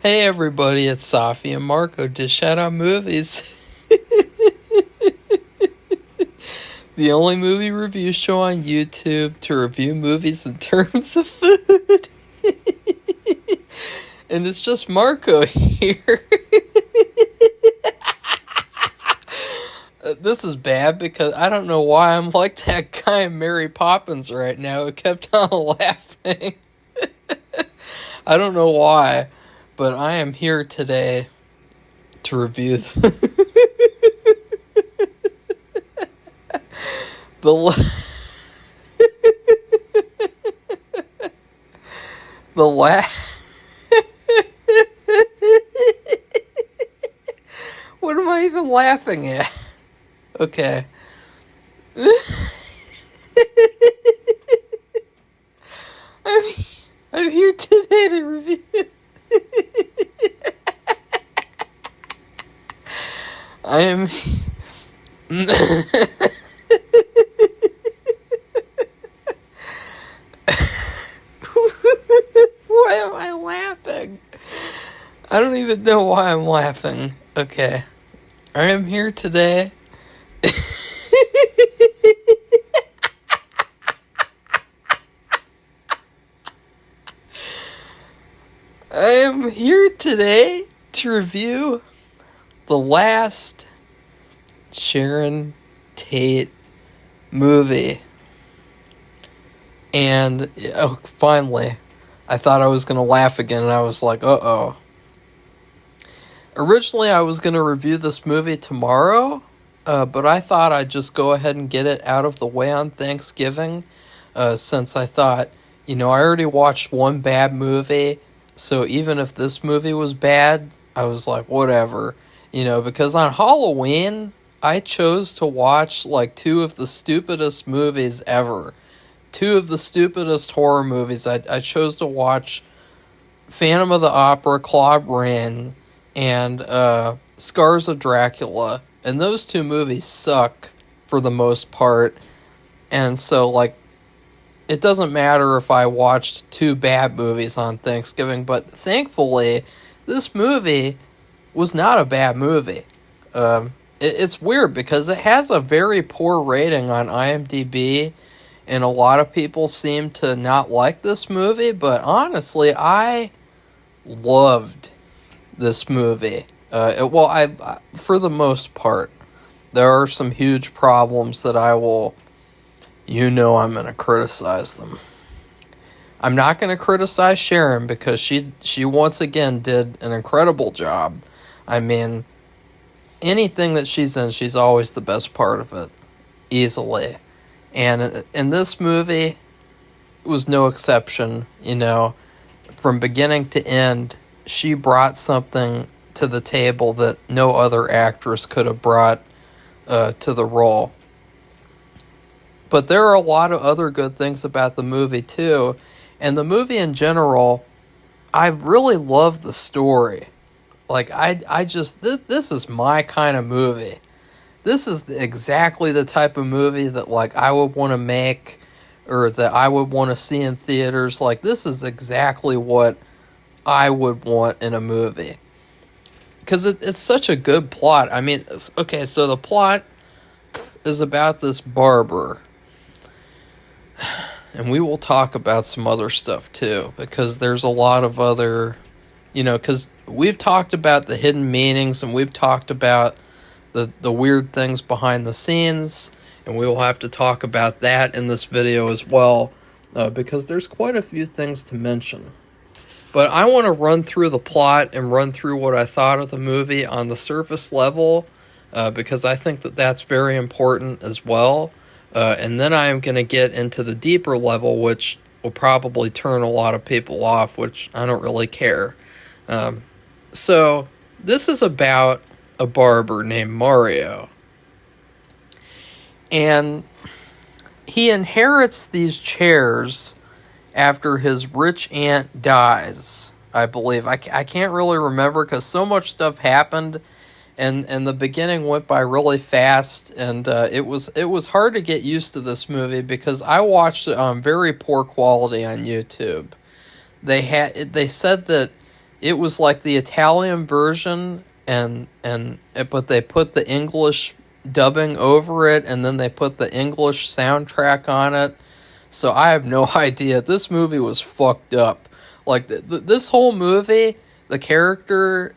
Hey everybody, it's Safi and Marco to shout out movies. The only movie review show on YouTube to review movies in terms of food. And it's just Marco here. This is bad because I don't know why I'm like that guy in Mary Poppins right now who kept on laughing. I don't know why, but I am here today to review the last. What am I even laughing at? Okay. I'm here today to review. I am. Why am I laughing? I don't even know why I'm laughing. Okay. I am here today. I am here today to review the last Sharon Tate movie. And finally, I thought I was going to laugh again, and I was like, uh-oh. Originally, I was going to review this movie tomorrow, but I thought I'd just go ahead and get it out of the way on Thanksgiving, since I thought, I already watched one bad movie, so even if this movie was bad, I was like, whatever. Because on Halloween, I chose to watch like two of the stupidest movies ever. Two of the stupidest horror movies. I chose to watch Phantom of the Opera, Claude Rain, and Scars of Dracula. And those two movies suck for the most part. And so, it doesn't matter if I watched two bad movies on Thanksgiving, but thankfully, this movie was not a bad movie. It's weird because it has a very poor rating on IMDb, and a lot of people seem to not like this movie, but honestly, I loved this movie. I for the most part. There are some huge problems that I will... I'm going to criticize them. I'm not going to criticize Sharon because she once again did an incredible job. I mean, anything that she's in, she's always the best part of it. Easily. And in this movie, it was no exception. From beginning to end, she brought something to the table that no other actress could have brought to the role. But there are a lot of other good things about the movie, too. And the movie in general, I really love the story. This is my kind of movie. This is exactly the type of movie that, I would want to make, or that I would want to see in theaters. This is exactly what I would want in a movie. Because it's such a good plot. I mean, okay, so the plot is about this barber. And we will talk about some other stuff too, because there's a lot of other, because we've talked about the hidden meanings, and we've talked about the weird things behind the scenes, and we will have to talk about that in this video as well, because there's quite a few things to mention. But I want to run through the plot and run through what I thought of the movie on the surface level, because I think that that's very important as well. And then I am going to get into the deeper level, which will probably turn a lot of people off, which I don't really care. So this is about a barber named Mario. And he inherits these chairs after his rich aunt dies, I believe. I can't really remember because so much stuff happened. And the beginning went by really fast, and it was hard to get used to this movie because I watched it on very poor quality on YouTube. They said that it was like the Italian version, but they put the English dubbing over it, and then they put the English soundtrack on it. So I have no idea. This movie was fucked up. Like this whole movie, the character,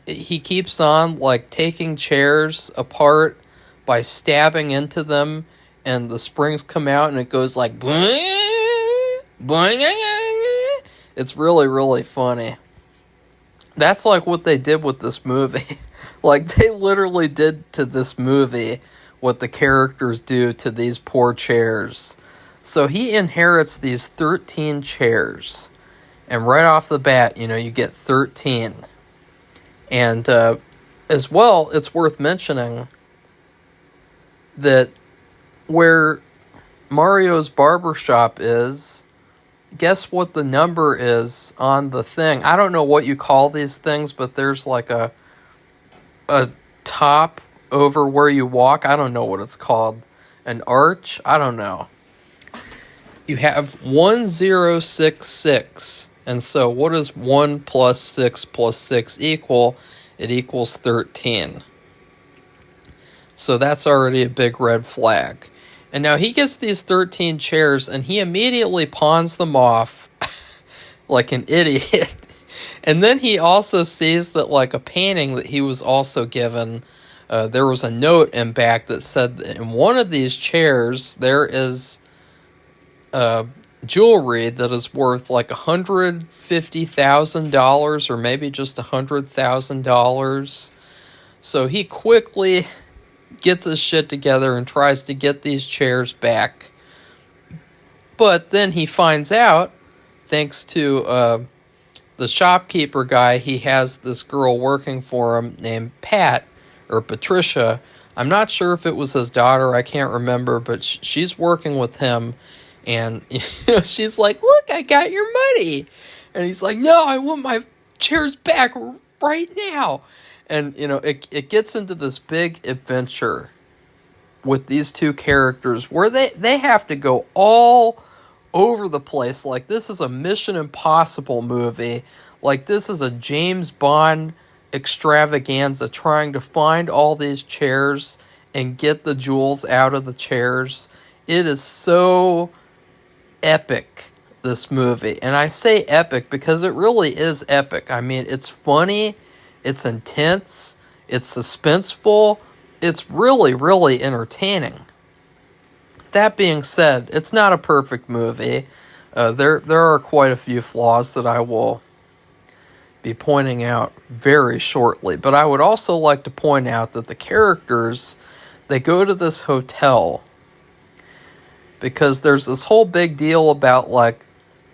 he keeps on like taking chairs apart by stabbing into them, and the springs come out, and it goes like boing, boing. It's really, really funny. That's like what they did with this movie. Like they literally did to this movie what the characters do to these poor chairs. So he inherits these 13 chairs. And right off the bat, you get 13. And as well, it's worth mentioning that where Mario's barbershop is, guess what the number is on the thing? I don't know what you call these things, but there's like a top over where you walk. I don't know what it's called. An arch? I don't know. You have 1066. And so what does 1 plus 6 plus 6 equal? It equals 13. So that's already a big red flag. And now he gets these 13 chairs, and he immediately pawns them off like an idiot. And then he also sees that, like, a painting that he was also given, there was a note in back that said that in one of these chairs there is jewelry that is worth like $150,000 or maybe just $100,000. So he quickly gets his shit together and tries to get these chairs back. But then he finds out, thanks to the shopkeeper guy, he has this girl working for him named Pat, or Patricia. I'm not sure if it was his daughter, I can't remember, but she's working with him. And she's like, "Look, I got your money." And he's like, "No, I want my chairs back right now." And, it gets into this big adventure with these two characters where they have to go all over the place. Like, this is a Mission Impossible movie. Like, this is a James Bond extravaganza trying to find all these chairs and get the jewels out of the chairs. It is so epic, this movie. And I say epic because it really is epic. I mean, it's funny, it's intense, it's suspenseful, it's really, really entertaining. That being said, it's not a perfect movie. There are quite a few flaws that I will be pointing out very shortly. But I would also like to point out that the characters, they go to this hotel because there's this whole big deal about, like,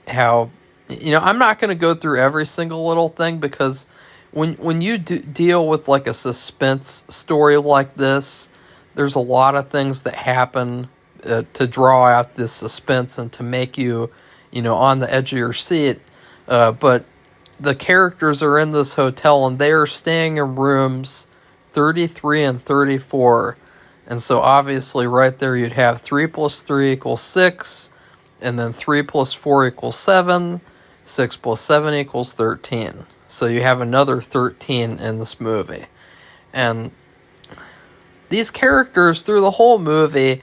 how, I'm not going to go through every single little thing, because when you deal with, like, a suspense story like this, there's a lot of things that happen to draw out this suspense and to make you, on the edge of your seat. But the characters are in this hotel, and they are staying in rooms 33 and 34. And so obviously right there you'd have 3 plus 3 equals 6, and then 3 plus 4 equals 7, 6 plus 7 equals 13. So you have another 13 in this movie. And these characters, through the whole movie,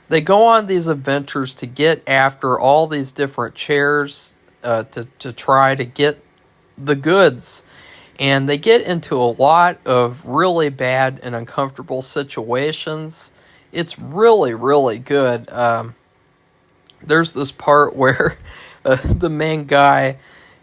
they go on these adventures to get after all these different chairs to try to get the goods. And they get into a lot of really bad and uncomfortable situations. It's really, really good. There's this part where the main guy,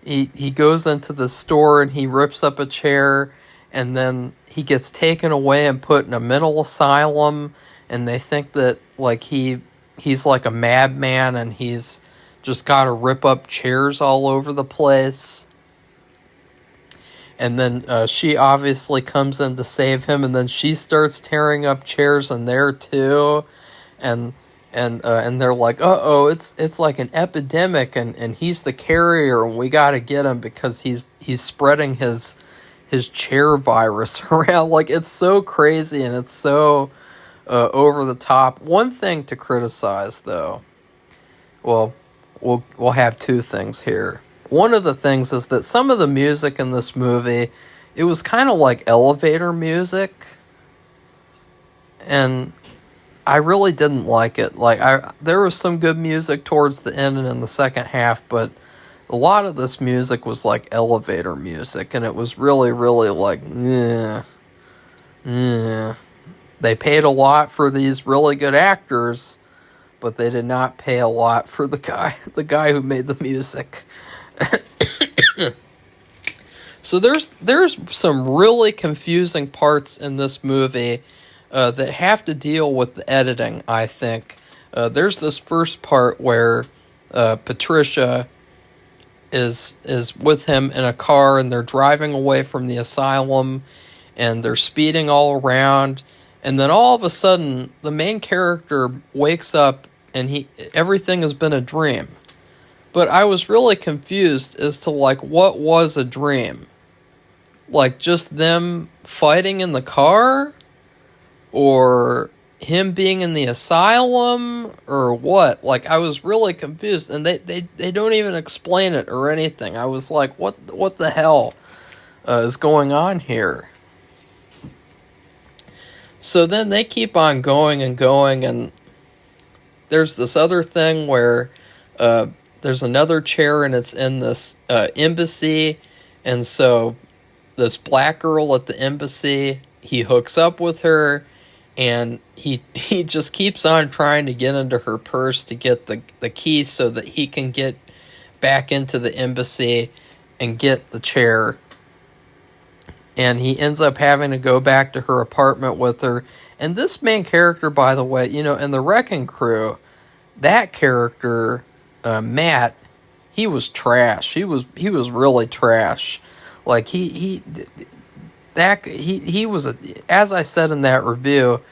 he goes into the store and he rips up a chair, and then he gets taken away and put in a mental asylum, and they think that, like, he's like a madman, and he's just got to rip up chairs all over the place. And then she obviously comes in to save him, and then she starts tearing up chairs in there too, and they're like, "Uh-oh, it's like an epidemic, and he's the carrier, and we got to get him because he's spreading his chair virus around." Like, it's so crazy and it's so over the top. One thing to criticize, though, well, we'll have two things here. one of the things is that some of the music in this movie, it was kind of like elevator music, and I really didn't like it. There was some good music towards the end and in the second half, but a lot of this music was like elevator music, and it was really, really like, yeah, yeah. They paid a lot for these really good actors, but they did not pay a lot for the guy who made the music. So there's some really confusing parts in this movie that have to deal with the editing, I think. There's this first part where Patricia is with him in a car, and they're driving away from the asylum, and they're speeding all around, and then all of a sudden the main character wakes up and everything has been a dream. But I was really confused as to like what was a dream. Like just them fighting in the car? Or him being in the asylum? Or what? Like I was really confused, and they don't even explain it or anything. I was like, what the hell is going on here? So then they keep on going and going, and there's this other thing where there's another chair, and it's in this embassy, and so this black girl at the embassy, he hooks up with her, and he just keeps on trying to get into her purse to get the keys so that he can get back into the embassy and get the chair. And he ends up having to go back to her apartment with her. And this main character, by the way, in the Wrecking Crew, that character, Matt, he was trash. He was really trash. Like he was as I said in that review,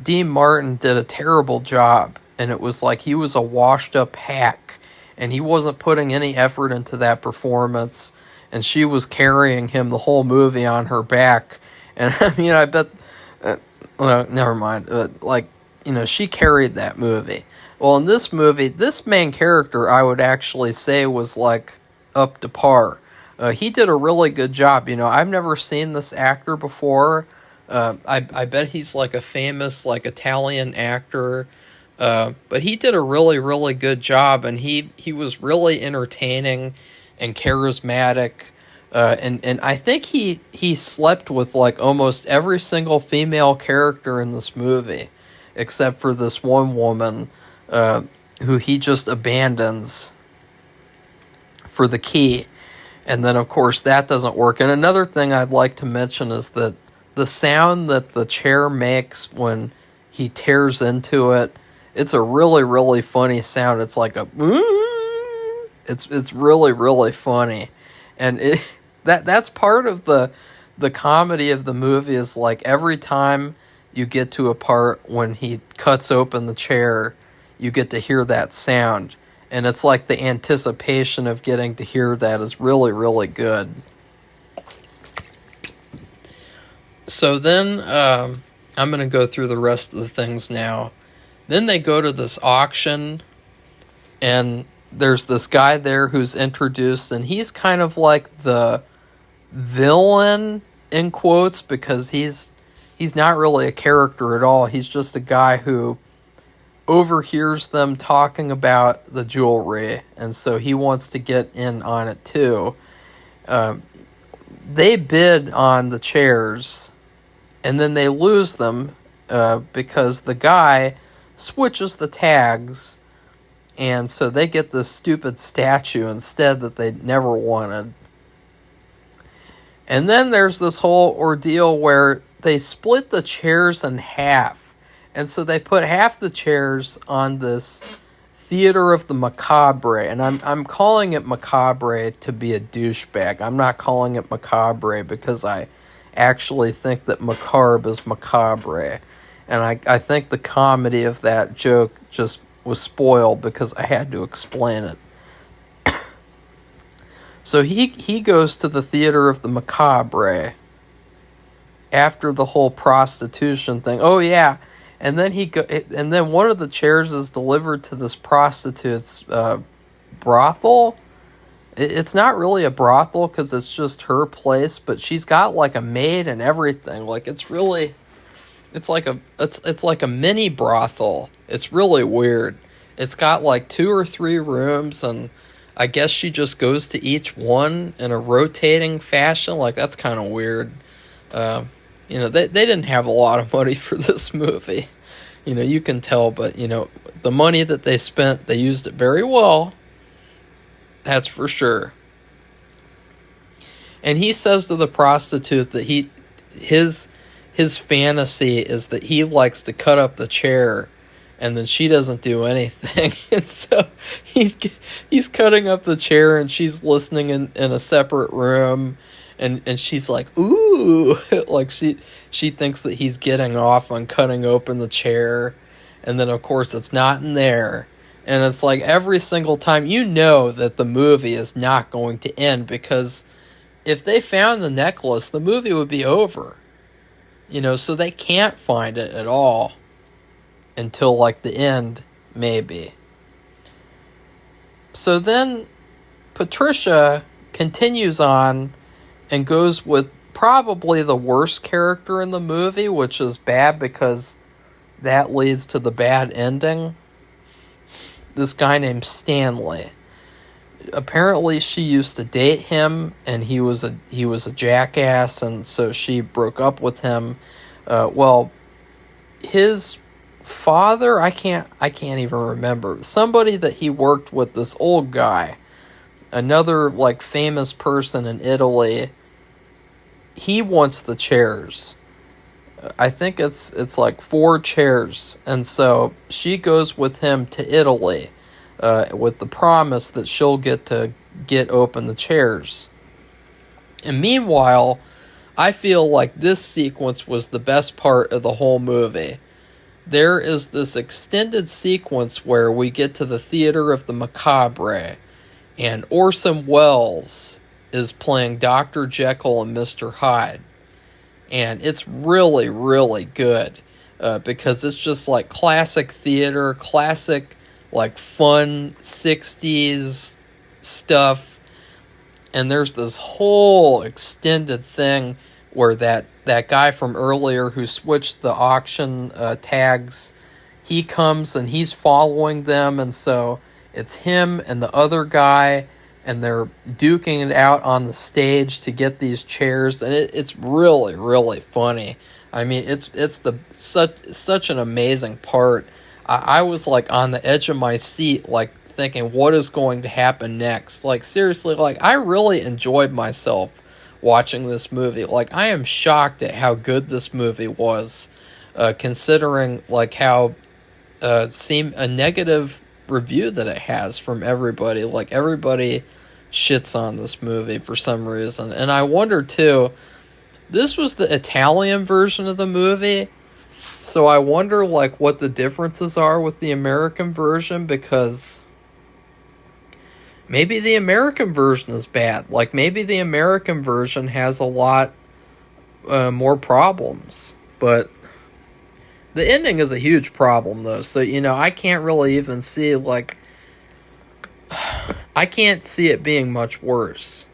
Dean Martin did a terrible job, and it was like he was a washed up hack, and he wasn't putting any effort into that performance, and she was carrying him the whole movie on her back. And I mean, I bet well, never mind. She carried that movie. Well, in this movie, this main character, I would actually say, was like up to par. He did a really good job. I've never seen this actor before. I bet he's like a famous like Italian actor. But he did a really, really good job, and he was really entertaining and charismatic. And I think he slept with like almost every single female character in this movie, except for this one woman who he just abandons for the key. And then, of course, that doesn't work. And another thing I'd like to mention is that the sound that the chair makes when he tears into it, it's a really, really funny sound. It's like a... It's really, really funny. And that's part of the comedy of the movie, is like every time you get to a part when he cuts open the chair, you get to hear that sound. And it's like the anticipation of getting to hear that is really, really good. So then I'm going to go through the rest of the things now. Then they go to this auction, and there's this guy there who's introduced, and he's kind of like the villain, in quotes, because he's not really a character at all. He's just a guy who overhears them talking about the jewelry, and so he wants to get in on it too. They bid on the chairs, and then they lose them because the guy switches the tags, and so they get this stupid statue instead that they never wanted. And then there's this whole ordeal where they split the chairs in half. And so they put half the chairs on this Theater of the Macabre, and I'm calling it Macabre to be a douchebag. I'm not calling it Macabre because I actually think that macabre is macabre. And I think the comedy of that joke just was spoiled because I had to explain it. So he goes to the Theater of the Macabre after the whole prostitution thing. Oh yeah. And then and then one of the chairs is delivered to this prostitute's brothel, It's not really a brothel because it's just her place, but she's got like a maid and everything. Like it's like a mini brothel. It's really weird. It's got like 2 or 3 rooms, and I guess she just goes to each one in a rotating fashion. Like, that's kind of weird. They didn't have a lot of money for this movie. You can tell, but, the money that they spent, they used it very well. That's for sure. And he says to the prostitute that his fantasy is that he likes to cut up the chair, and then she doesn't do anything. And so he's cutting up the chair, and she's listening in a separate room, and she's like, ooh, like she thinks that he's getting off on cutting open the chair, and then of course it's not in there. And it's like every single time that the movie is not going to end, because if they found the necklace, the movie would be over. So they can't find it at all until like the end, maybe. So then Patricia continues on and goes with probably the worst character in the movie, which is bad because that leads to the bad ending. This guy named Stanley. Apparently she used to date him, and he was a jackass, and so she broke up with him. His father, I can't even remember. Somebody that he worked with, this old guy, another like famous person in Italy, he wants the chairs. I think it's like 4 chairs, and so she goes with him to Italy, with the promise that she'll get open the chairs. And meanwhile, I feel like this sequence was the best part of the whole movie. There is this extended sequence where we get to the Theater of the Macabre, and Orson Welles is playing Dr. Jekyll and Mr. Hyde. And it's really, really good, because it's just like classic theater, classic like fun 60s stuff. And there's this whole extended thing where that guy from earlier who switched the auction tags, he comes and he's following them, and so it's him and the other guy, and they're duking it out on the stage to get these chairs, and it's really, really funny. I mean, it's such an amazing part. I was like on the edge of my seat, like thinking, what is going to happen next? Like, seriously, like I really enjoyed myself watching this movie. Like, I am shocked at how good this movie was, considering like how seem a negative review that it has from everybody. Like, everybody shits on this movie for some reason. And I wonder too, this was the Italian version of the movie, so I wonder like what the differences are with the American version, because maybe the American version is bad. Like, maybe the American version has a lot more problems, but the ending is a huge problem though. So, I can't really even see like, I can't see it being much worse.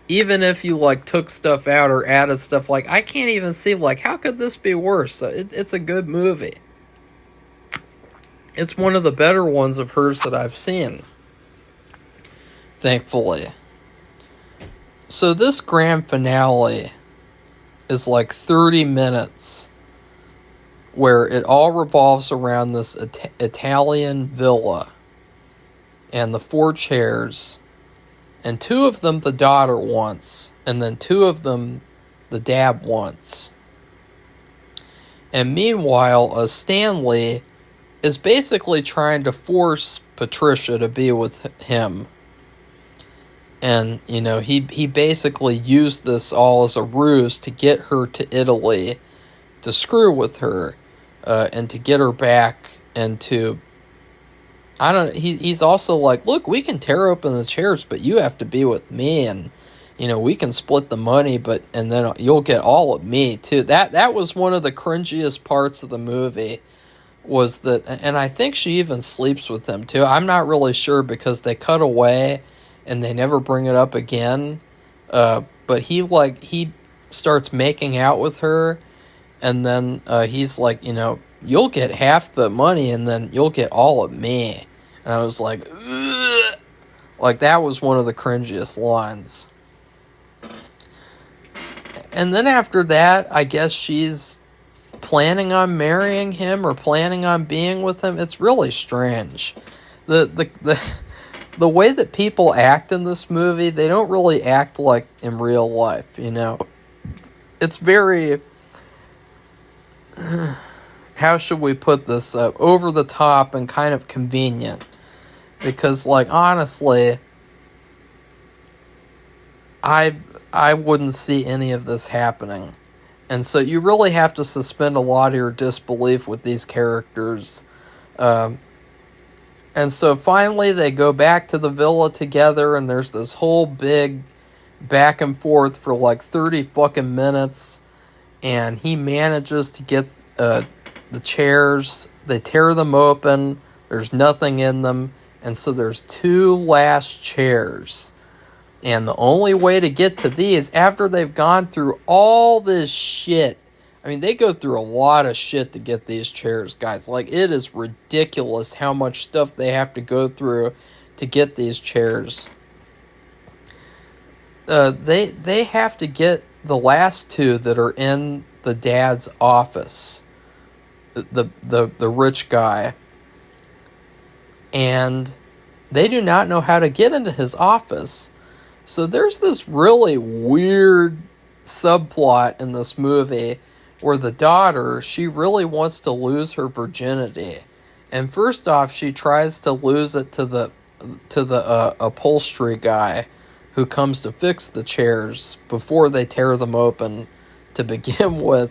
Even if you like took stuff out or added stuff, like I can't even see like how could this be worse? It's a good movie. It's one of the better ones of hers that I've seen, thankfully. So this grand finale is like 30 minutes where it all revolves around this Italian villa and the 4 chairs, and 2 of them the daughter wants, and then 2 of them the dad wants. And meanwhile, Stanley is basically trying to force Patricia to be with him. And, he basically used this all as a ruse to get her to Italy, to screw with her, and to get her back, and to... he's also like, look, we can tear open the chairs, but you have to be with me, and, we can split the money, and then you'll get all of me, too. That was one of the cringiest parts of the movie, was that, and I think she even sleeps with him, too. I'm not really sure, because they cut away, and they never bring it up again. But he starts making out with her, and then he's like, you'll get half the money, and then you'll get all of me. And I was like, ugh! Like, that was one of the cringiest lines. And then after that, I guess she's planning on marrying him or planning on being with him. It's really strange. The way that people act in this movie, they don't really act like in real life, It's very, how should we put this, over the top and kind of convenient. Because, honestly, I wouldn't see any of this happening. And so you really have to suspend a lot of your disbelief with these characters. And so finally they go back to the villa together, and there's this whole big back and forth for 30 fucking minutes. And he manages to get the chairs. They tear them open. There's nothing in them. And so there's 2 last chairs. And the only way to get to these, after they've gone through all this shit, I mean, they go through a lot of shit to get these chairs, guys. It is ridiculous how much stuff they have to go through to get these chairs. They have to get the last 2 that are in the dad's office, the rich guy, and they do not know how to get into his office. So there's this really weird subplot in this movie where the daughter, she really wants to lose her virginity. And first off, she tries to lose it to the upholstery guy who comes to fix the chairs before they tear them open to begin with.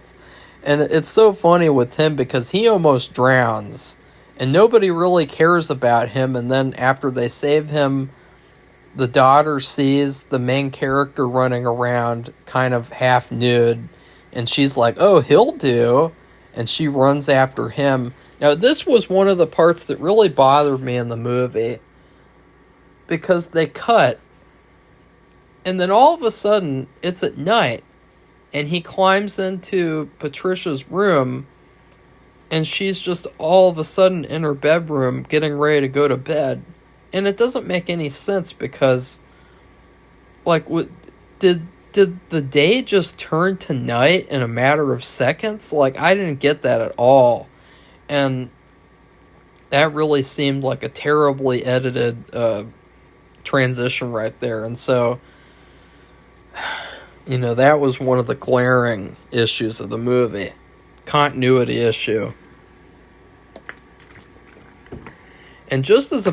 And it's so funny with him because he almost drowns and nobody really cares about him. And then after they save him, the daughter sees the main character running around kind of half nude, and she's like, oh, he'll do, and she runs after him. Now, this was one of the parts that really bothered me in the movie, because they cut, and then all of a sudden, it's at night, and he climbs into Patricia's room, and she's just all of a sudden in her bedroom getting ready to go to bed. And it doesn't make any sense because, did the day just turn to night in a matter of seconds? I didn't get that at all. And that really seemed like a terribly edited transition right there. And so, that was one of the glaring issues of the movie. Continuity issue. And just as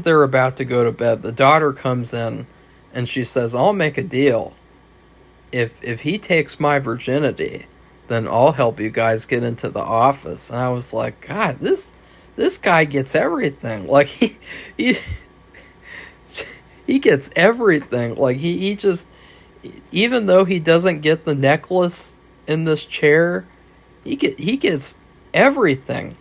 they're about to go to bed, the daughter comes in and she says, I'll make a deal. If he takes my virginity, then I'll help you guys get into the office. And I was like, God, this guy gets everything. He gets everything. He just, even though he doesn't get the necklace in this chair, he gets everything.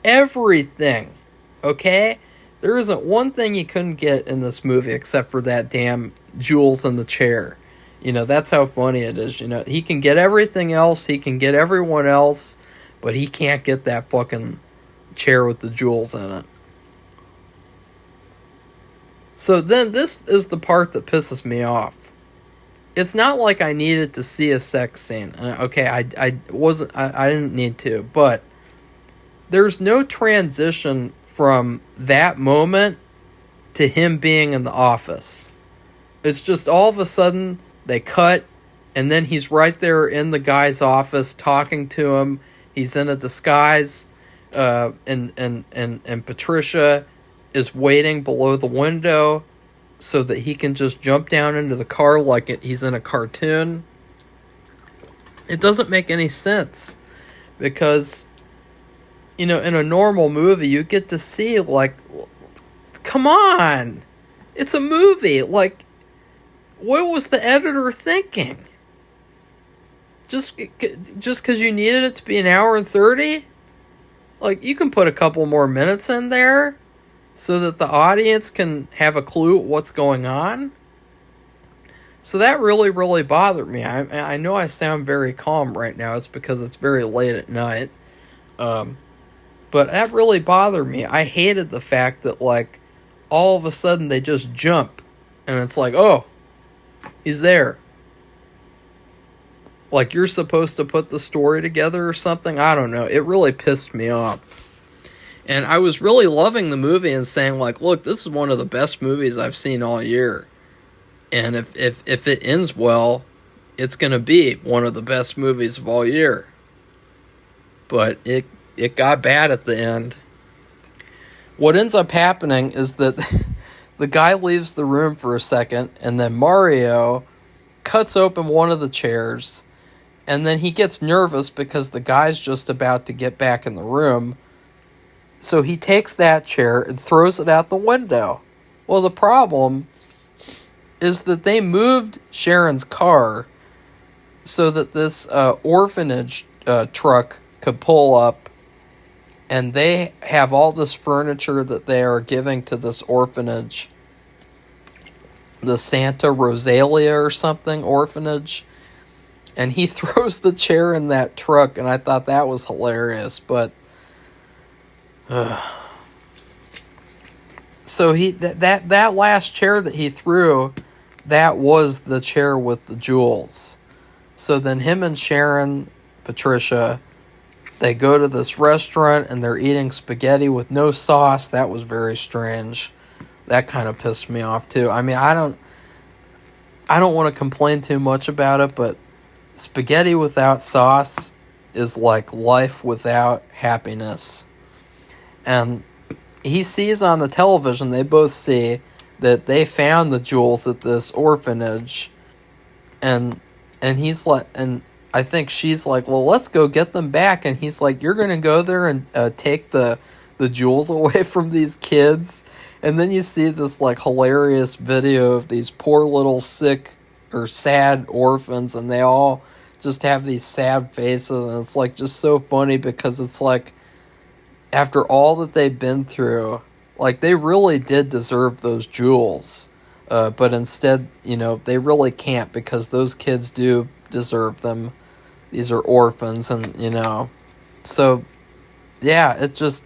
Everything. Okay? There isn't one thing you couldn't get in this movie except for that damn jewels in the chair. That's how funny it is. He can get everything else. He can get everyone else. But he can't get that fucking chair with the jewels in it. So then this is the part that pisses me off. It's not like I needed to see a sex scene. Okay, I didn't need to. But there's no transition from that moment to him being in the office. It's just all of a sudden they cut, and then he's right there in the guy's office talking to him. He's in a disguise, and Patricia is waiting below the window so that he can just jump down into the car like he's in a cartoon. It doesn't make any sense because, in a normal movie, you get to see, come on! It's a movie! What was the editor thinking? Just because you needed it to be an hour and 30? You can put a couple more minutes in there. so that the audience can have a clue what's going on. So that really, really bothered me. I know I sound very calm right now. It's because it's very late at night. But that really bothered me. I hated the fact that, like, all of a sudden they just jump. And it's like, oh, he's there. Like, you're supposed to put the story together or something? I don't know. It really pissed me off. And I was really loving the movie and saying, like, look, this is one of the best movies I've seen all year. And if it ends well, it's going to be one of the best movies of all year. But it got bad at the end. What ends up happening is that the guy leaves the room for a second, and then Mario cuts open one of the chairs, and then he gets nervous because the guy's just about to get back in the room. So he takes that chair and throws it out the window. Well, the problem is that they moved Sharon's car so that this orphanage truck could pull up, and they have all this furniture that they are giving to this orphanage, the Santa Rosalia or something orphanage, and he throws the chair in that truck, and I thought that was hilarious. But so that last chair that he threw, that was the chair with the jewels. So then him and Sharon, Patricia, they go to this restaurant and they're eating spaghetti with no sauce. That was very strange. That kind of pissed me off too. I mean, I don't want to complain too much about it, but spaghetti without sauce is like life without happiness. And he sees on the television, they both see that they found the jewels at this orphanage, and he's like, and I think she's like, well, let's go get them back. And he's like, you're gonna go there and take the jewels away from these kids? And then you see this like hilarious video of these poor little sick or sad orphans, and they all just have these sad faces, and it's like just so funny because it's like, after all that they've been through, like, they really did deserve those jewels. But instead, you know, they really can't because those kids do deserve them. These are orphans, and, you know. So, yeah, it just...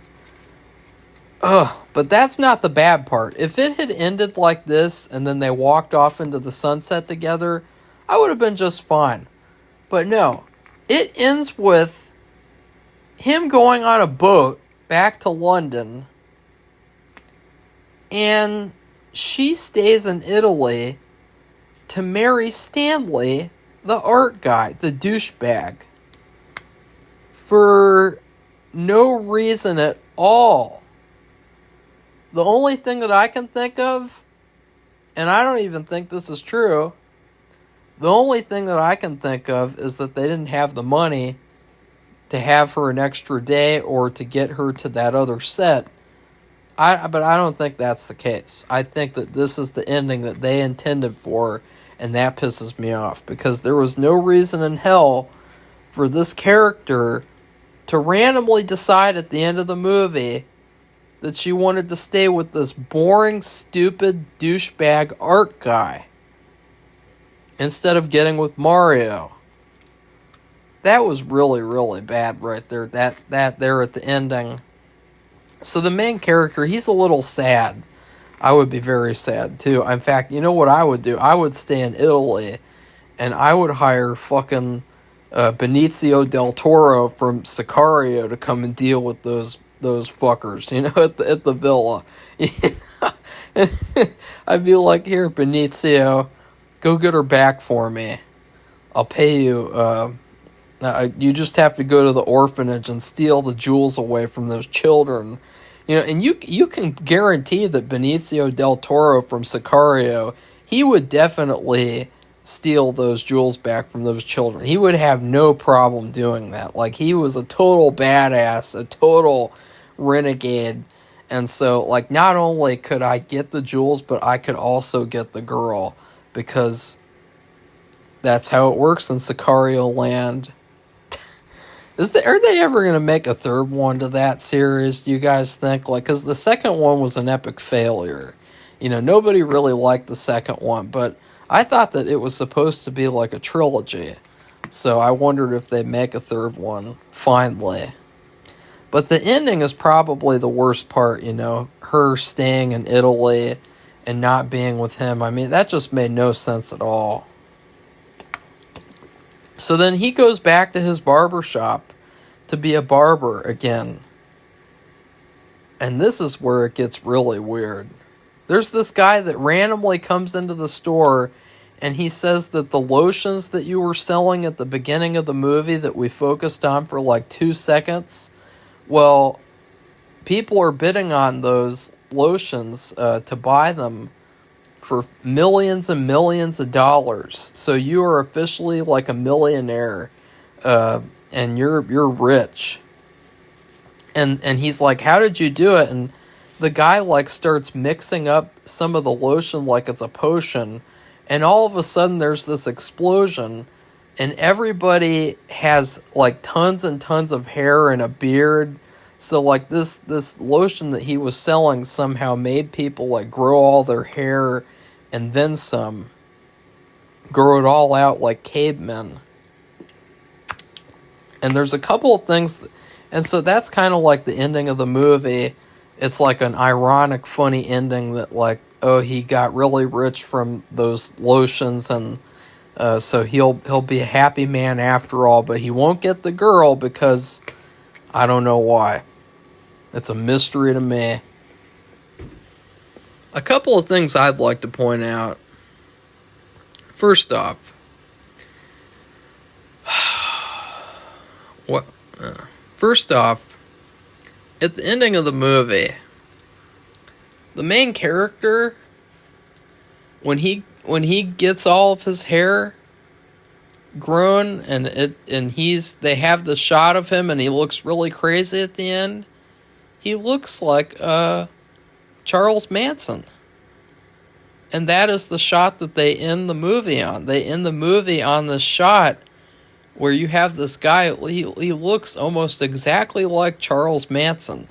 But that's not the bad part. If it had ended like this, and then they walked off into the sunset together, I would have been just fine. But no. It ends with him going on a boat back to London, and she stays in Italy to marry Stanley, the art guy, the douchebag, for no reason at all. The only thing that I can think of, and I don't even think this is true, the only thing that I can think of is that they didn't have the money to have her an extra day or to get her to that other set. But I don't think that's the case. I think that this is the ending that they intended for, and that pisses me off, because there was no reason in hell for this character to randomly decide at the end of the movie that she wanted to stay with this boring, stupid, douchebag art guy instead of getting with Mario. That was really, really bad right there. That there at the ending. So the main character, he's a little sad. I would be very sad too. In fact, you know what I would do? I would stay in Italy, and I would hire fucking Benicio del Toro from Sicario to come and deal with those fuckers, you know, at the villa. I'd be like, here, Benicio, go get her back for me. I'll pay you. You just have to go to the orphanage and steal the jewels away from those children. You know, and you can guarantee that Benicio del Toro from Sicario, he would definitely steal those jewels back from those children. He would have no problem doing that. Like, he was a total badass, a total renegade. And so, like, not only could I get the jewels, but I could also get the girl, because that's how it works in Sicario land. Are they ever going to make a third one to that series, do you guys think? Like, because the second one was an epic failure. Nobody really liked the second one, but I thought that it was supposed to be like a trilogy. So I wondered if they'd make a third one, finally. But the ending is probably the worst part, her staying in Italy and not being with him. I mean, that just made no sense at all. So then he goes back to his barber shop to be a barber again. And this is where it gets really weird. There's this guy that randomly comes into the store and he says that the lotions that you were selling at the beginning of the movie that we focused on for like 2 seconds, well, people are bidding on those lotions to buy them for millions and millions of dollars. So you are officially like a millionaire, and you're rich. And he's like, how did you do it? And the guy like starts mixing up some of the lotion like it's a potion, and all of a sudden there's this explosion, and everybody has like tons and tons of hair and a beard. So like this lotion that he was selling somehow made people like grow all their hair and then some, grow it all out like cavemen. And there's a couple of things, and so that's kind of like the ending of the movie. It's like an ironic, funny ending that like, oh, he got really rich from those lotions, and so he'll be a happy man after all, but he won't get the girl because I don't know why. It's a mystery to me. A couple of things I'd like to point out. First off, First off, at the ending of the movie, the main character, when he gets all of his hair grown and they have the shot of him and he looks really crazy at the end, he looks like Charles Manson. And that is the shot that they end the movie on. They end the movie on this shot where you have this guy, he looks almost exactly like Charles Manson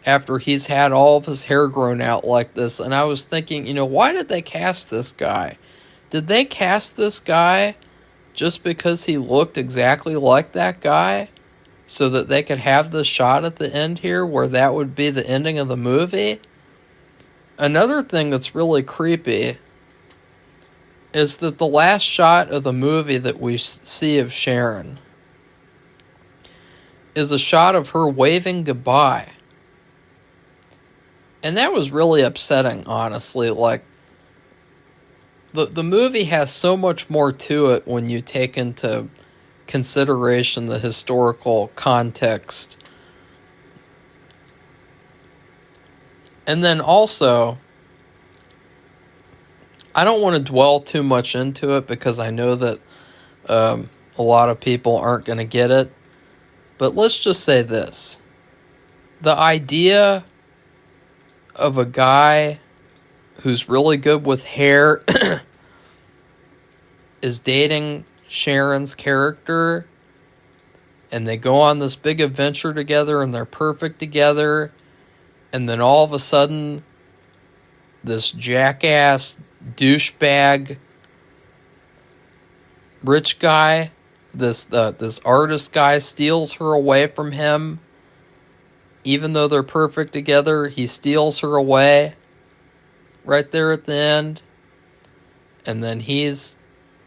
after he's had all of his hair grown out like this. And I was thinking, why did they cast this guy? Did they cast this guy just because he looked exactly like that guy so that they could have this shot at the end here where that would be the ending of the movie? Another thing that's really creepy is that the last shot of the movie that we see of Sharon is a shot of her waving goodbye. And that was really upsetting, honestly. Like, the movie has so much more to it when you take into consideration the historical context. And then also, I don't want to dwell too much into it because I know that a lot of people aren't going to get it. But let's just say this. The idea of a guy who's really good with hair is dating Sharon's character, and they go on this big adventure together and they're perfect together, and then all of a sudden this jackass douchebag rich guy, this artist guy, steals her away from him. Even though they're perfect together, he steals her away right there at the end. And then he's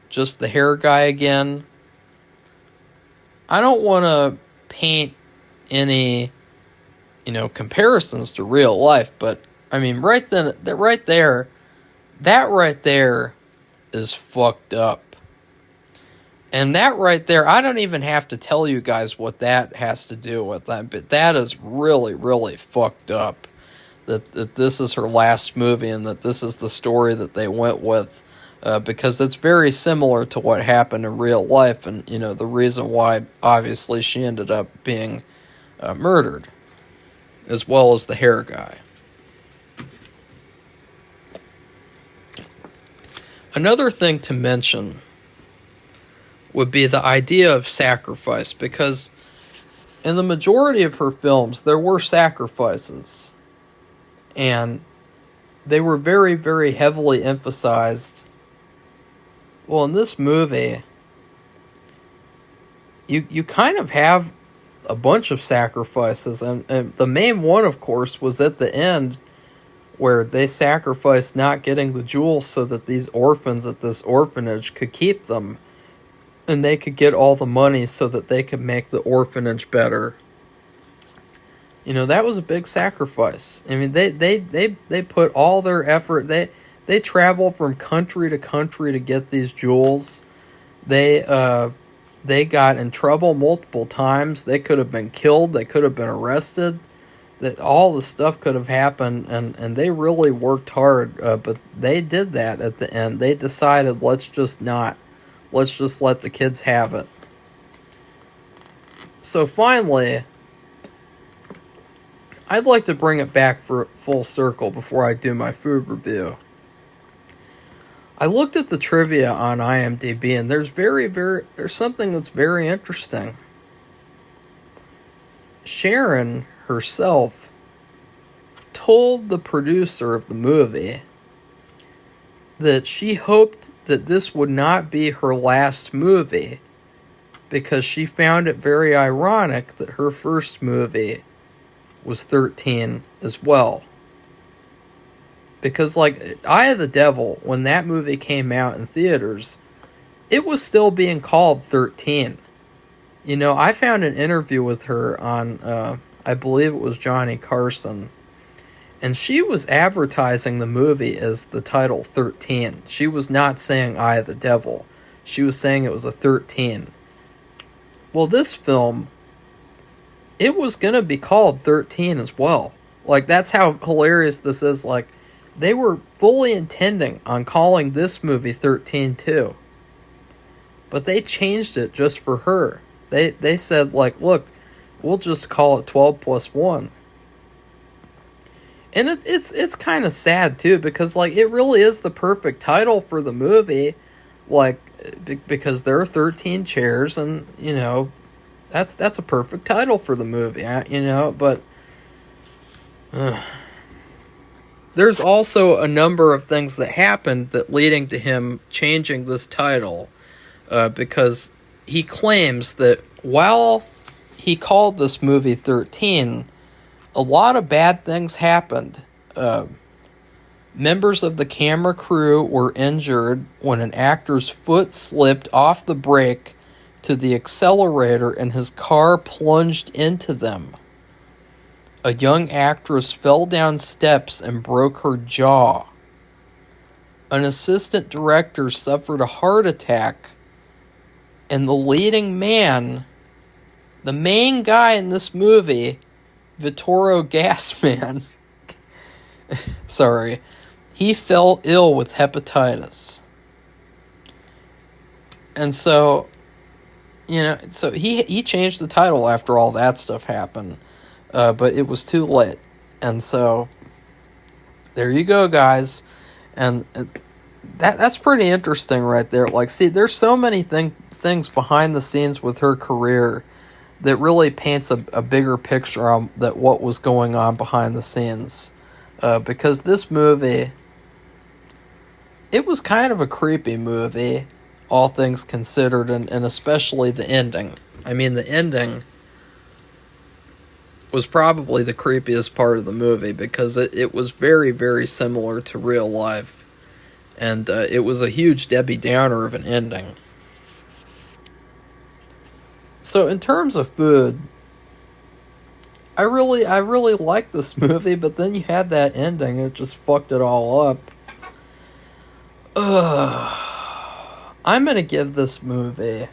just the hair guy again. I don't want to paint any, comparisons to real life, but I mean, that right there is fucked up. And that right there, I don't even have to tell you guys what that has to do with that, but that is really, really fucked up. That this is her last movie and that this is the story that they went with, because it's very similar to what happened in real life, and the reason why obviously she ended up being murdered, as well as the hair guy. Another thing to mention, would be the idea of sacrifice, because in the majority of her films, there were sacrifices. And they were very, very heavily emphasized. Well, in this movie, you kind of have a bunch of sacrifices. And the main one, of course, was at the end, where they sacrificed not getting the jewels so that these orphans at this orphanage could keep them. And they could get all the money so that they could make the orphanage better. You know, that was a big sacrifice. I mean, they put all their effort. They travel from country to country to get these jewels. They got in trouble multiple times. They could have been killed. They could have been arrested. That all the stuff could have happened, and they really worked hard. But they did that at the end. They decided, let's just not. Let's just let the kids have it. So finally, I'd like to bring it back for full circle before I do my food review. I looked at the trivia on IMDb, and there's something that's very interesting. Sharon herself told the producer of the movie that she hoped that this would not be her last movie, because she found it very ironic that her first movie was 13 as well. Because, like, Eye of the Devil, when that movie came out in theaters, it was still being called 13. You know, I found an interview with her on, I believe it was Johnny Carson, and she was advertising the movie as the title 13. She was not saying Eye of the Devil. She was saying it was a 13. Well, this film, it was going to be called 13 as well. Like, that's how hilarious this is. Like, they were fully intending on calling this movie 13 too. But they changed it just for her. They said, like, look, we'll just call it 12 plus 1. And it's kind of sad too, because, like, it really is the perfect title for the movie. Like, because there are 13 chairs, and, you know, that's a perfect title for the movie, you know, but there's also a number of things that happened that leading to him changing this title, because he claims that while he called this movie 13, a lot of bad things happened. Members of the camera crew were injured when an actor's foot slipped off the brake to the accelerator and his car plunged into them. A young actress fell down steps and broke her jaw. An assistant director suffered a heart attack. And the leading man, the main guy in this movie, Vittorio Gassman, sorry, he fell ill with hepatitis. And so, you know, so he changed the title after all that stuff happened. But it was too late. And so, there you go, guys. And that's pretty interesting right there. Like, see, there's so many things behind the scenes with her career that really paints a bigger picture on that what was going on behind the scenes. Because this movie, it was kind of a creepy movie, all things considered, and especially the ending. I mean, the ending was probably the creepiest part of the movie, because it was very, very similar to real life. And it was a huge Debbie Downer of an ending. So in terms of food, I really liked this movie, but then you had that ending, it just fucked it all up. I'm gonna give this movie...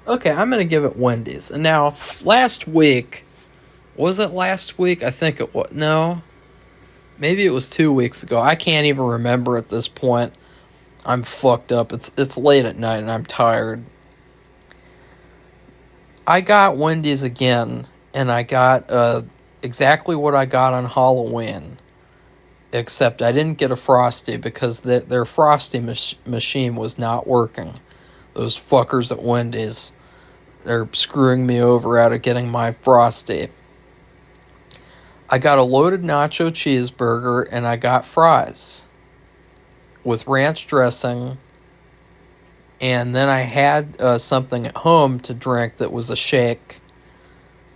Okay, I'm gonna give it Wendy's. And now, last week... Was it last week? I think it was. No. Maybe it was 2 weeks ago. I can't even remember at this point. I'm fucked up. It's late at night and I'm tired. I got Wendy's again, and I got exactly what I got on Halloween. Except I didn't get a Frosty because their Frosty machine was not working. Those fuckers at Wendy's. They're screwing me over out of getting my Frosty. I got a loaded nacho cheeseburger and I got fries with ranch dressing. And then I had something at home to drink that was a shake.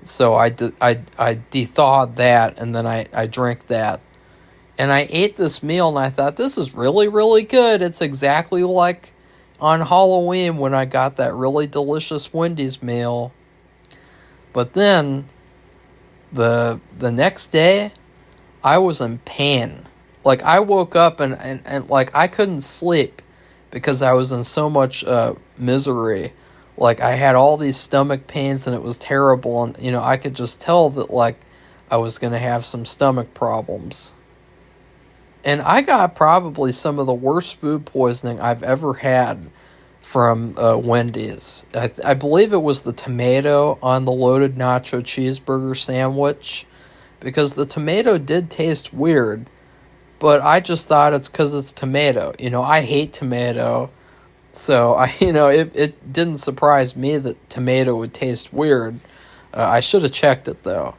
So I de-thawed that, and then I drank that. And I ate this meal, and I thought, this is really, really good. It's exactly like on Halloween when I got that really delicious Wendy's meal. But then, the next day, I was in pain. Like, I woke up and like, I couldn't sleep because I was in so much misery. Like, I had all these stomach pains, and it was terrible. And, you know, I could just tell that, like, I was going to have some stomach problems. And I got probably some of the worst food poisoning I've ever had from Wendy's. I believe it was the tomato on the loaded nacho cheeseburger sandwich, because the tomato did taste weird, but I just thought it's because it's tomato. You know, I hate tomato, so it didn't surprise me that tomato would taste weird. I should have checked it, though.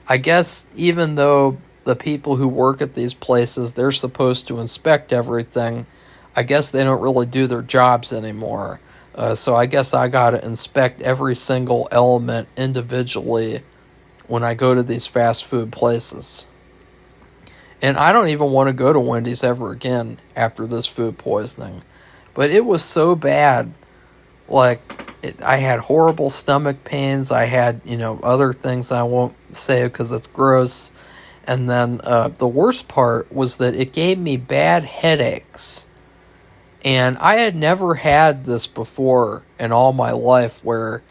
I guess even though the people who work at these places, they're supposed to inspect everything, I guess they don't really do their jobs anymore. So I guess I got to inspect every single element individually when I go to these fast food places. And I don't even want to go to Wendy's ever again after this food poisoning. But it was so bad. Like, I had horrible stomach pains. I had, other things I won't say because it's gross. And then the worst part was that it gave me bad headaches. And I had never had this before in all my life where,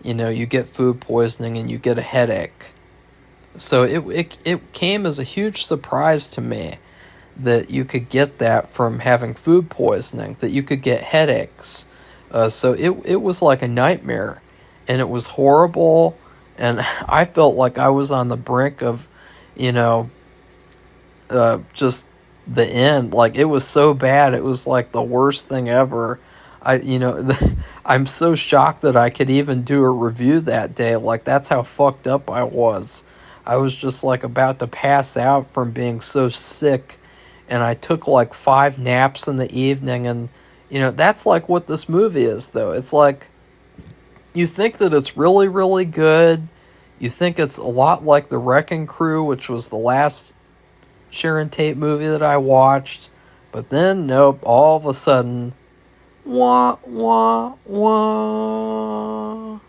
you get food poisoning and you get a headache. So it came as a huge surprise to me that you could get that from having food poisoning, that you could get headaches. So it was like a nightmare, and it was horrible, and I felt like I was on the brink of, just the end. Like, it was so bad, it was like the worst thing ever. I'm so shocked that I could even do a review that day. Like, that's how fucked up I was. I was just like about to pass out from being so sick, and I took like 5 naps in the evening, and that's like what this movie is, though. It's like, you think that it's really, really good. You think it's a lot like The Wrecking Crew, which was the last Sharon Tate movie that I watched. But then, nope, all of a sudden, wah, wah, wah.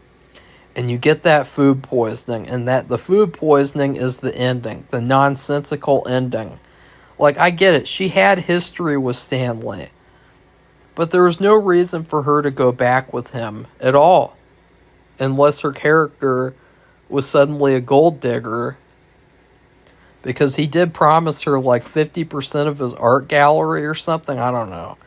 And you get that food poisoning, and that the food poisoning is the ending, the nonsensical ending. Like, I get it, she had history with Stanley, but there was no reason for her to go back with him at all, unless her character was suddenly a gold digger, because he did promise her like 50% of his art gallery or something, I don't know.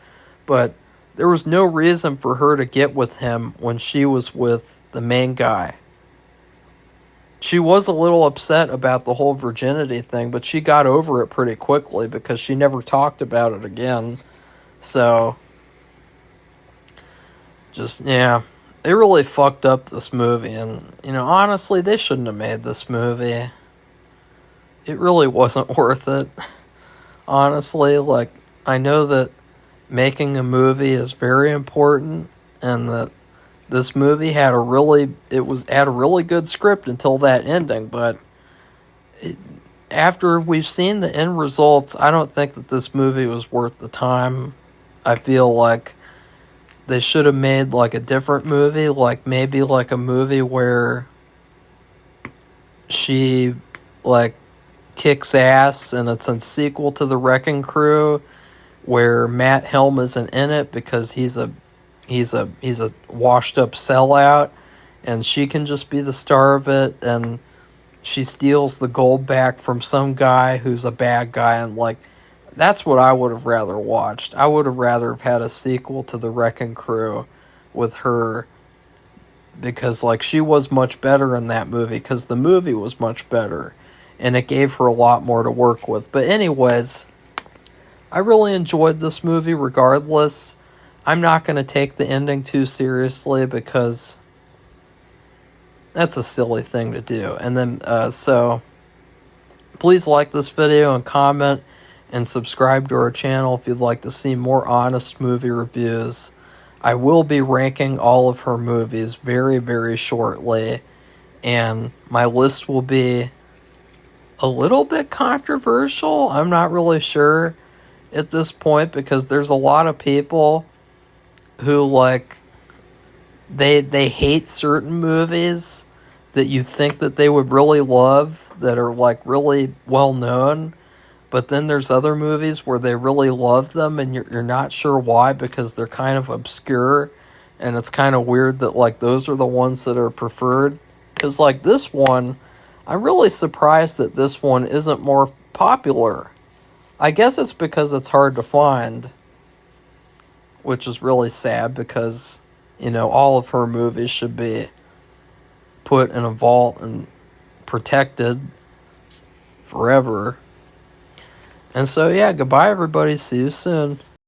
But there was no reason for her to get with him when she was with the main guy. She was a little upset about the whole virginity thing, but she got over it pretty quickly because she never talked about it again. So, yeah, they really fucked up this movie, and, honestly, they shouldn't have made this movie. It really wasn't worth it, honestly. Like, I know that making a movie is very important, and that this movie had a really good script until that ending, but after we've seen the end results, I don't think that this movie was worth the time. I feel like they should have made like a different movie, like maybe like a movie where she like kicks ass, and it's a sequel to The Wrecking Crew where Matt Helm isn't in it because he's a washed up sellout, and she can just be the star of it, and she steals the gold back from some guy who's a bad guy, and like, that's what I would have rather watched. I would have rather have had a sequel to The Wrecking Crew with her, because like, she was much better in that movie, because the movie was much better, and it gave her a lot more to work with. But anyways, I really enjoyed this movie regardless. I'm not going to take the ending too seriously because that's a silly thing to do. And then, so please like this video and comment and subscribe to our channel if you'd like to see more honest movie reviews. I will be ranking all of her movies very, very shortly, and my list will be a little bit controversial. I'm not really sure at this point because there's a lot of people who, like, they hate certain movies that you think that they would really love that are, like, really well known. But then there's other movies where they really love them and you're not sure why because they're kind of obscure. And it's kind of weird that, like, those are the ones that are preferred. Because, like, this one, I'm really surprised that this one isn't more popular. I guess it's because it's hard to find, which is really sad because, you know, all of her movies should be put in a vault and protected forever. And so, yeah, goodbye, everybody. See you soon.